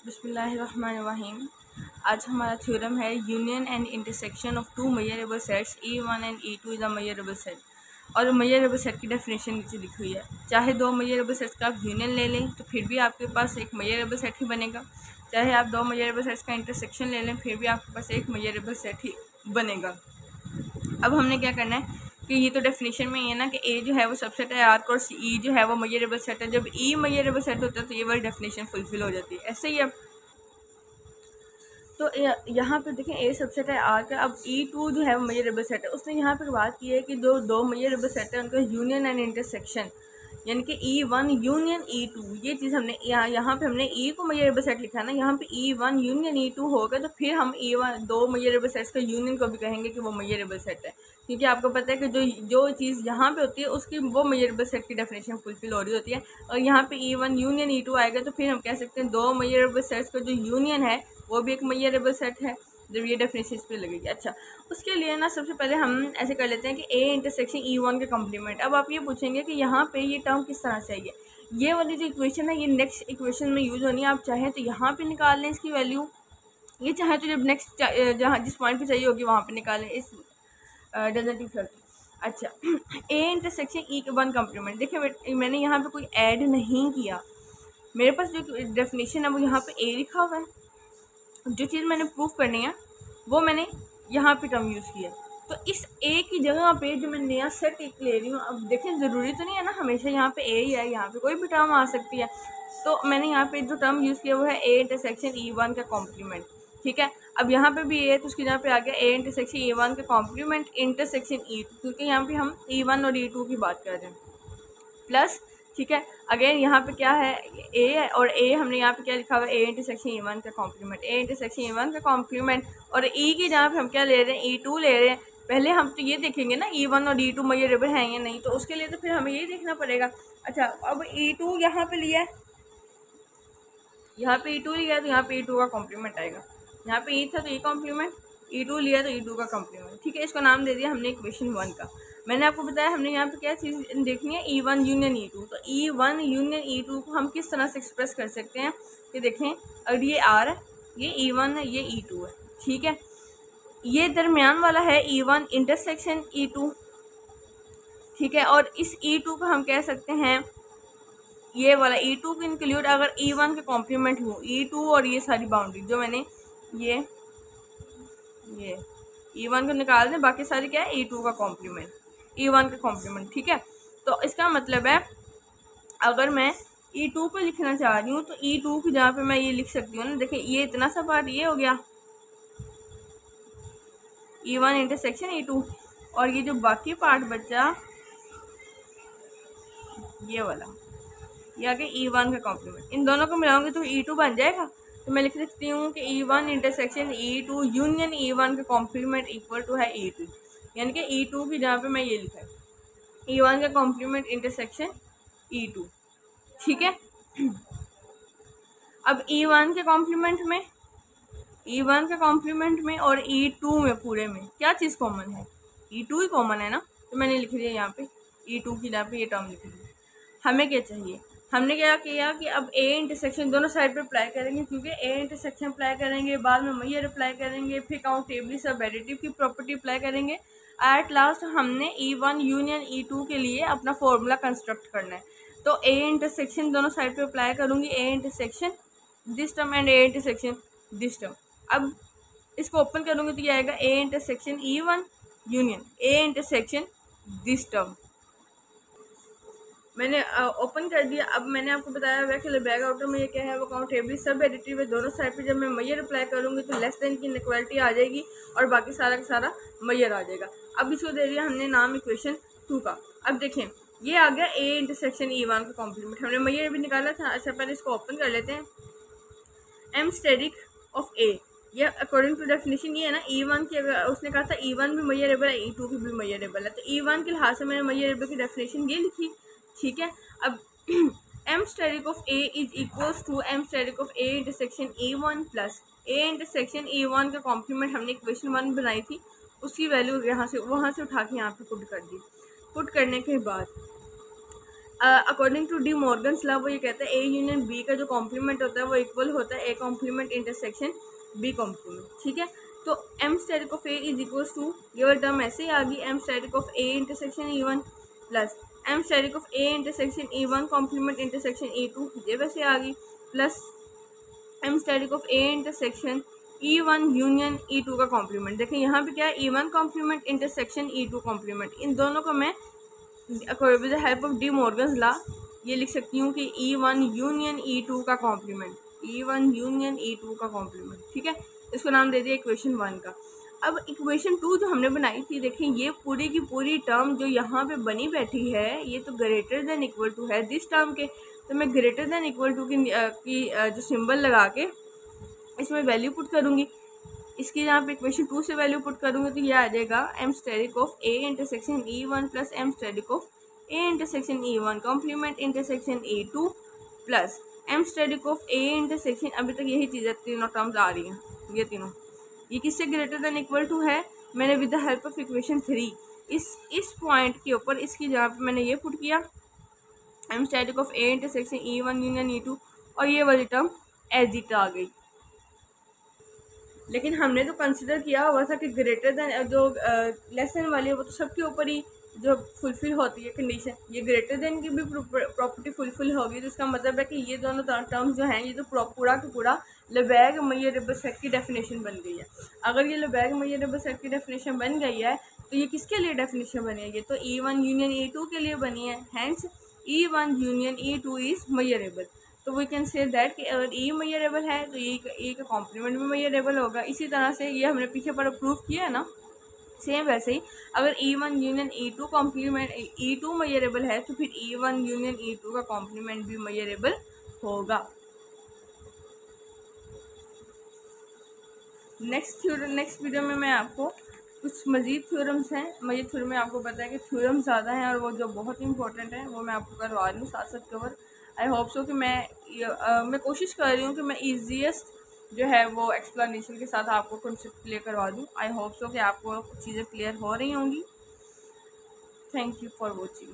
बिस्मिल्लाहिर्रहमानिर्रहीम। आज हमारा थ्योरम है union and intersection of two measurable sets E1 and E2 is a measurable set. और मेजरेबल सेट की डेफिनेशन नीचे लिखी हुई है। चाहे दो मेजरेबल सेट्स का आप यूनियन ले लें तो फिर भी आपके पास एक मेजरेबल सेट ही बनेगा। चाहे आप दो मेजरेबल सेट्स का इंटरसेक्शन ले लें फिर भी आपके पास एक मेजरेबल सेट ही बनेगा। अब हमने क्या करना है कि ये तो डेफिनेशन में ही है ना कि ए जो है वो सबसेट है आर का और ई जो है वो मेजरेबल सेट है। जब ई मेजरेबल सेट होता है तो ये वाली डेफिनेशन फुलफिल हो जाती है। ऐसे ही अब तो यहाँ पे देखें ए सबसेट है आर का। अब E2 जो है वो मेजरेबल सेट है। उसने यहाँ पर बात की है कि जो दो मेजरेबल सेट है उनका यूनियन एंड इंटरसेक्शन, यानी कि E1 यूनियन E2। ये चीज़ हमने यहाँ पे हमने E को मेजरेबल सेट लिखा है ना, यहाँ पे E1 यूनियन E2 होगा तो फिर हम E1 दो मेजरेबल सेट्स का यूनियन को भी कहेंगे कि वो मेजरेबल सेट है। क्योंकि आपको पता है कि जो चीज़ यहाँ पे होती है उसकी वो मेजरेबल सेट की डेफिनेशन फुलफिल हो रही होती है। और यहाँ पे E1 यूनियन E2 आएगा तो फिर हम कह सकते हैं दो मेजरेबल सेट्स का जो यूनियन है वो भी एक मेजरेबल सेट है, जब ये डेफिनेशन इस पर लगेगी। अच्छा, उसके लिए ना सबसे पहले हम ऐसे कर लेते हैं कि ए इंटरसेक्शन E1 के कॉम्प्लीमेंट। अब आप ये पूछेंगे कि यहाँ पे ये टर्म किस तरह से आई है। ये वाली जो इक्वेशन है ये नेक्स्ट इक्वेशन में यूज होनी है। आप चाहें तो यहाँ पे निकाल लें इसकी वैल्यू, ये चाहे तो जब नेक्स्ट जहाँ जिस पॉइंट पे चाहिए होगी वहाँ पे निकालें। इस डजंट इफेक्ट। अच्छा, ए इंटरसेक्शन E1 कॉम्प्लीमेंट। देखिए मैंने यहाँ पे कोई ऐड नहीं किया, मेरे पास जो डेफिनेशन है वो यहाँ पे ए लिखा हुआ है। जो चीज़ मैंने प्रूफ करनी है वो मैंने यहाँ पे टर्म यूज़ किया। तो इस ए की जगह पे जो मैं नया सेट एक ले रही हूँ, अब देखें ज़रूरी तो नहीं है ना हमेशा यहाँ पे ए ही है, यहाँ पे कोई भी टर्म आ सकती है। तो मैंने यहाँ पे जो टर्म यूज़ किया वो है ए इंटरसेक्शन E1 का कॉम्प्लीमेंट। ठीक है, अब यहाँ पे भी ए तो उसकी जगह पे आ गया ए इंटरसेक्शन E1 का कॉम्प्लीमेंट इंटरसेक्शन E2, क्योंकि यहाँ पे हम E1 और E2 की बात कर रहे हैं प्लस। ठीक है, अगेन यहाँ पे क्या है ए है और ए हमने यहाँ पे क्या लिखा हुआ है ए इंटरसेक्शन E1 का कॉम्प्लीमेंट, ए इंटरसेक्शन E1 का कॉम्प्लीमेंट। और ई की जहाँ पे हम क्या ले रहे हैं E2 ले रहे हैं। पहले हम तो ये देखेंगे ना E1 और E2 मेजरेबल हैं या नहीं, तो उसके लिए तो फिर हमें ये देखना पड़ेगा। अच्छा, अब E2 यहाँ पे लिया है, यहाँ पे E2 लिया है तो यहाँ पे E2 का कॉम्प्लीमेंट आएगा। यहाँ पे E था तो E कॉम्प्लीमेंट, E2 लिया तो E2 का कॉम्प्लीमेंट। ठीक है, इसको नाम दे दिया हमने इक्वेशन 1 का। मैंने आपको बताया हमने यहाँ पे क्या चीज़ देखनी है E1 यूनियन E2। तो E1 यूनियन E2 को हम किस तरह से एक्सप्रेस कर सकते हैं कि देखें, अगर ये R है, ये E1 है, ये E2 है। ठीक है, ये दरमियान वाला है E1 इंटरसेक्शन E2। ठीक है, और इस E2 को हम कह सकते हैं ये वाला E2 को इंक्लूड अगर E1 के कॉम्प्लीमेंट हो, E2 और ये सारी बाउंड्री जो मैंने ये E1 को निकाल दें, बाकी सारी क्या है E2 का कॉम्प्लीमेंट, E1 का कॉम्प्लीमेंट। ठीक है, तो इसका मतलब है अगर मैं E2 को लिखना चाह रही हूँ तो E2 की जहाँ पे मैं ये लिख सकती हूँ ना, देखिए ये इतना सा पार्ट ये हो गया E1 इंटरसेक्शन E2, और ये जो बाकी पार्ट बचा ये वाला, ये आगे E1 का कॉम्प्लीमेंट। इन दोनों को मिलाऊंगी तो E2 बन जाएगा। तो मैं लिख सकती हूँ कि E1 intersection E2 union E1 का कॉम्प्लीमेंट इक्वल टू है E2, यानी कि E2 की जहाँ पे मैं ये लिखा है E1 का कॉम्प्लीमेंट इंटरसेक्शन E2। ठीक है, अब E1 के कॉम्प्लीमेंट में और E2 में पूरे में क्या चीज़ कॉमन है, E2 ही कॉमन है ना। तो मैंने लिख दिया यहाँ पे E2 की जहाँ पे ये टर्म लिख दी। हमें क्या चाहिए, हमने क्या किया कि अब ए इंटरसेक्शन दोनों साइड पे अप्लाई करेंगे, क्योंकि ए इंटरसेक्शन अप्लाई करेंगे बाद में मेजर अप्लाई करेंगे, फिर काउंटेबली सब एडिटिव की प्रॉपर्टी अप्लाई करेंगे। एट लास्ट हमने E1 यूनियन E2 के लिए अपना फॉर्मूला कंस्ट्रक्ट करना है। तो ए इंटरसेक्शन दोनों साइड पे अप्लाई करूँगी, A intersection this term and A intersection this term. अब इसको ओपन करूँगी तो ये आएगा ए intersection E1 union A intersection this term. मैंने ओपन कर दिया। अब मैंने आपको बताया हुआ कि बैक आउटर में ये क्या है वो काउंटेबली सब एडिटिव है दोनों साइड पे। जब मैं मेजर अप्लाई करूँगी तो लेस देन की इनइक्वालिटी आ जाएगी और बाकी सारा का सारा मेजर आ जाएगा। अब इसको दे दिया हमने नाम इक्वेशन 2 का। अब देखें ये आ गया ए इंटरसेक्शन E1 का कॉम्प्लीमेंट, हमने मेजर भी निकाला था। अच्छा, पहले इसको ओपन कर लेते हैं। एम स्टेरिक ऑफ ए, ये अकॉर्डिंग टू डेफिनेशन ये है ना E1 की, अगर उसने कहा था E1 भी मेजरेबल है E2 की भी मेजरेबल है, तो E1 के लिहाज से मैंने मेजरेबल की डेफिनेशन ये लिखी। ठीक है, अब M asterisk of A is equals to M asterisk of A intersection E1 plus A intersection E1 का कॉम्प्लीमेंट हमने इक्वेशन 1 बनाई थी, उसकी वैल्यू यहाँ से वहाँ से उठा के यहाँ पे पुट कर दी। पुट करने के बाद according to De Morgan's law वो ये कहता है ए यूनियन बी का जो कॉम्प्लीमेंट होता है वो इक्वल होता है A complement intersection B complement, ठीक है। तो M static of A is equal to, ये वाली टर्म ऐसे ही आ गई, M static of A intersection E one plus M static of A intersection E one complement intersection E two, ये वैसे आ गई, plus M static of A intersection E one union E two का complement. देखिए यहाँ पे क्या है, E one complement intersection E two complement, इन दोनों को मैं with the help of De Morgan's law ये लिख सकती हूँ कि E one union E two का complement, E one union E two का कॉम्प्लीमेंट, ठीक है। इसको नाम दे दिया इक्वेशन वन का। अब इक्वेशन टू जो हमने बनाई थी, देखिए ये पूरी की पूरी टर्म जो यहाँ पे बनी बैठी है ये तो ग्रेटर देन इक्वल टू है दिस टर्म के, तो मैं ग्रेटर देन इक्वल टू की जो सिंबल लगा के इसमें वैल्यू पुट करूँगी। इसकी यहाँ पे इक्वेशन टू से वैल्यू पुट करूँगी तो ये आ जाएगा M static of A intersection E one plus M static of A intersection E one complement intersection A two plus M static of A intersection, अभी तक यही चीज़ें तीनों टर्म्स आ रही हैं, ये तीनों, ये किससे ग्रेटर देन इक्वल टू है, मैंने with the help of equation three इस पॉइंट के ऊपर इसकी जगह पे मैंने ये पुट किया M static of A intersection E one union E two, और ये वाली टर्म एज इट आ गई। लेकिन हमने तो कंसिडर किया हुआ था कि ग्रेटर देन जो लेस देन वाली है वो तो सबके ऊपर ही जो फुलफिल होती है कंडीशन, ये ग्रेटर देन की भी प्रॉपर्टी फुलफिल होगी, तो इसका मतलब है कि ये दोनों टर्म्स जो हैं ये तो पूरा का पूरा लेबैग मय्यरेबल सेट की डेफिनेशन बन गई है। अगर ये लेबैग मय्यरेबल सेट की डेफिनेशन बन गई है तो ये किसके लिए डेफिनेशन बनी है, ये तो E one union E two के लिए बनी है, hence E one union E two is measurable. तो वी कैन से दैट कि अगर ई मय्यरेबल है तो ए का कॉम्प्लीमेंट भी मय्यरेबल होगा। इसी तरह से ये हमने पीछे पर प्रूव किया है ना, सेम वैसे ही अगर E one union E two complement E two measurable है तो फिर E one union E two का कॉम्प्लीमेंट भी मय्यरेबल होगा। नेक्स्ट वीडियो में मैं आपको कुछ मज़ीद थ्योरम्स हैं, मुझे थ्योरम में आपको पता है कि थ्योरम ज़्यादा हैं और वो जो बहुत इंपॉर्टेंट है वो मैं आपको करवा रही हूँ साथ साथ कवर। आई होप सो कि मैं कोशिश कर रही हूँ कि मैं ईजीएस्ट जो है वो एक्सप्लेनेशन के साथ आपको कॉन्सेप्ट क्लियर करवा दूँ। आई होप सो कि आपको चीज़ें क्लियर हो रही होंगी। Thank you for watching.